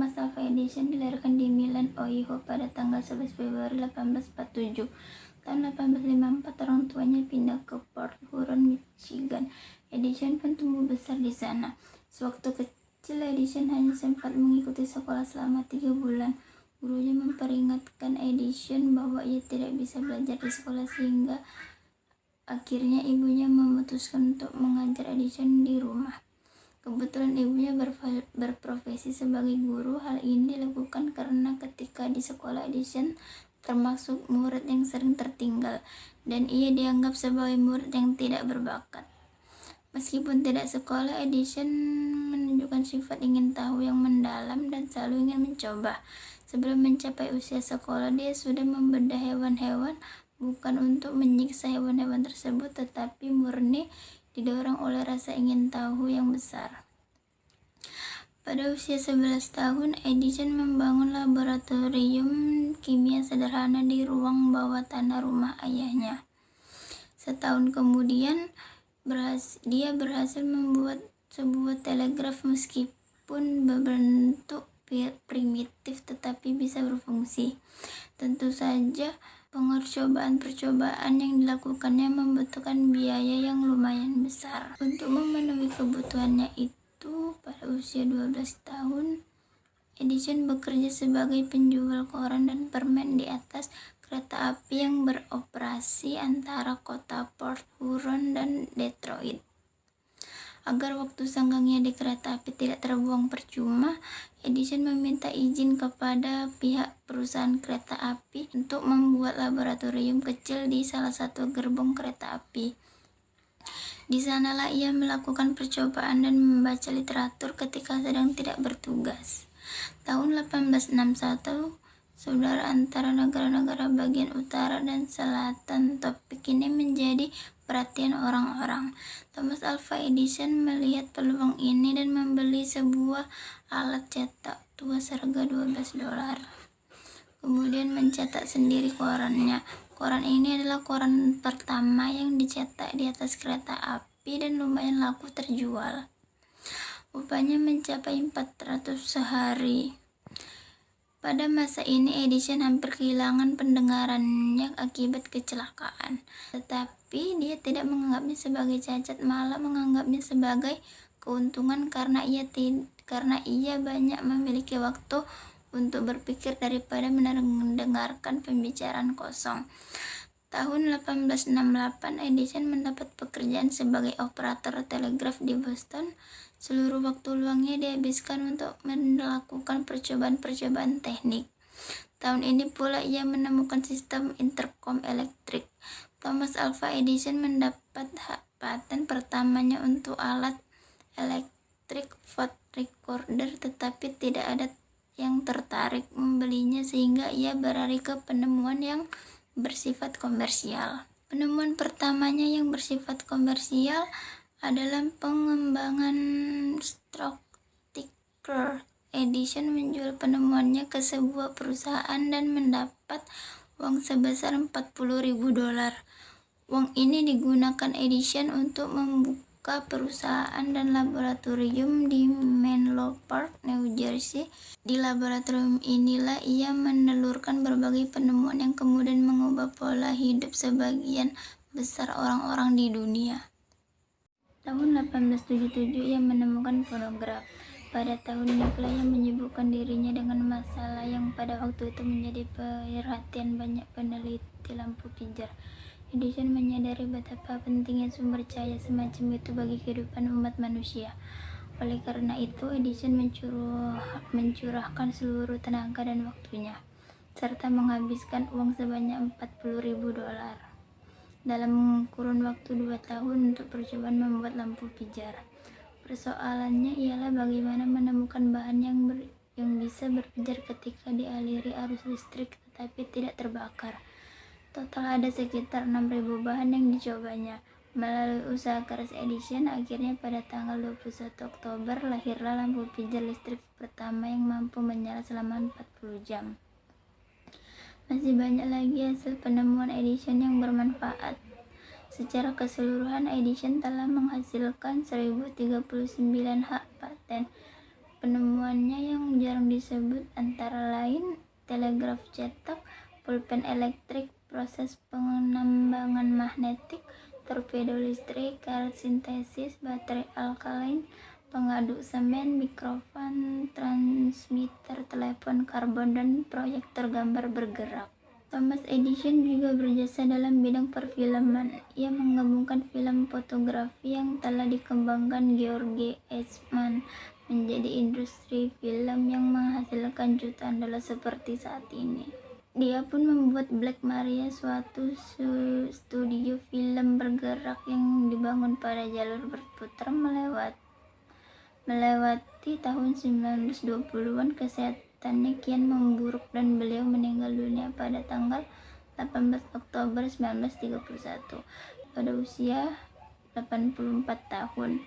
Thomas Alva Edison dilahirkan di Milan, Ohio pada tanggal 11 Februari 1847. Tahun 1854 orang tuanya pindah ke Port Huron, Michigan. Edison pun tumbuh besar di sana. Sewaktu kecil, Edison hanya sempat mengikuti sekolah selama 3 bulan. Gurunya memperingatkan Edison bahwa ia tidak bisa belajar di sekolah sehingga akhirnya ibunya memutuskan untuk mengajar Edison di rumah. Kebetulan ibunya berprofesi sebagai guru. Hal ini dilakukan karena ketika di sekolah Edison termasuk murid yang sering tertinggal dan ia dianggap sebagai murid yang tidak berbakat. Meskipun tidak sekolah, Edison menunjukkan sifat ingin tahu yang mendalam dan selalu ingin mencoba. Sebelum mencapai usia sekolah, dia sudah membedah hewan-hewan, bukan untuk menyiksa hewan-hewan tersebut, tetapi murni didorong oleh rasa ingin tahu yang besar. Pada usia 11 tahun, Edison membangun laboratorium kimia sederhana di ruang bawah tanah rumah ayahnya. Setahun kemudian, dia berhasil membuat sebuah telegraf meskipun berbentuk primitif tetapi bisa berfungsi. Tentu saja, percobaan yang dilakukannya membutuhkan biaya yang lumayan besar. Untuk memenuhi kebutuhannya itu, pada usia 12 tahun, Edison bekerja sebagai penjual koran dan permen di atas kereta api yang beroperasi antara kota Port Huron dan Detroit. Agar waktu senggangnya di kereta api tidak terbuang percuma, Edison meminta izin kepada pihak perusahaan kereta api untuk membuat laboratorium kecil di salah satu gerbong kereta api. Di sanalah ia melakukan percobaan dan membaca literatur ketika sedang tidak bertugas. Tahun 1861, saudara antara negara-negara bagian utara dan selatan. Topik ini menjadi perhatian orang-orang. Thomas Alva Edison melihat peluang ini dan membeli sebuah alat cetak tua seharga $12. Kemudian mencetak sendiri korannya. Koran ini adalah koran pertama yang dicetak di atas kereta api dan lumayan laku terjual. Upahnya mencapai 400 sehari. Pada masa ini Edison hampir kehilangan pendengarannya akibat kecelakaan. Tetapi dia tidak menganggapnya sebagai cacat, malah menganggapnya sebagai keuntungan karena ia banyak memiliki waktu untuk berpikir daripada mendengarkan pembicaraan kosong. Tahun 1868, Edison mendapat pekerjaan sebagai operator telegraf di Boston. Seluruh waktu luangnya dihabiskan untuk melakukan percobaan-percobaan teknik. Tahun ini pula ia menemukan sistem intercom elektrik. Thomas Alva Edison mendapat hak paten pertamanya untuk alat electric vote recorder, tetapi tidak ada yang tertarik membelinya sehingga ia beralih ke penemuan yang bersifat komersial. Penemuan pertamanya yang bersifat komersial adalah pengembangan stroke ticker. Edison menjual penemuannya ke sebuah perusahaan dan mendapat uang sebesar $40.000. Uang ini digunakan Edison untuk membuka perusahaan dan laboratorium di Menlo Park, New Jersey. Di laboratorium inilah ia menelurkan berbagai penemuan yang kemudian mengubah pola hidup sebagian besar orang-orang di dunia. Tahun 1877 ia menemukan fonograf. Pada tahun ini pula ia menyibukkan dirinya dengan masalah yang pada waktu itu menjadi perhatian banyak peneliti lampu pijar. Edison menyadari betapa pentingnya sumber cahaya semacam itu bagi kehidupan umat manusia. Oleh karena itu, Edison mencurahkan seluruh tenaga dan waktunya, serta menghabiskan uang sebanyak $40.000 dalam kurun waktu 2 tahun untuk percobaan membuat lampu pijar. Persoalannya ialah bagaimana menemukan bahan yang bisa berpijar ketika dialiri arus listrik tetapi tidak terbakar. Total ada sekitar 6.000 bahan yang dicobanya. Melalui usaha keras Edison, akhirnya pada tanggal 21 Oktober lahirlah lampu pijar listrik pertama yang mampu menyala selama 40 jam. Masih banyak lagi hasil penemuan Edison yang bermanfaat. Secara keseluruhan, Edison telah menghasilkan 1039 hak paten. Penemuannya yang jarang disebut antara lain telegraf cetak, pulpen elektrik, proses penambangan magnetik, torpedo listrik, karet sintesis, baterai alkalin, pengaduk semen, mikrofon, transmitter telepon karbon, dan proyektor gambar bergerak. Thomas Edison juga berjasa dalam bidang perfilman. Ia menggabungkan film fotografi yang telah dikembangkan George Eastman menjadi industri film yang menghasilkan jutaan dolar seperti saat ini. Dia pun membuat Black Maria, suatu studio film bergerak yang dibangun pada jalur berputar melewati tahun 1920-an. Kesehatannya kian memburuk dan beliau meninggal dunia pada tanggal 18 Oktober 1931 pada usia 84 tahun.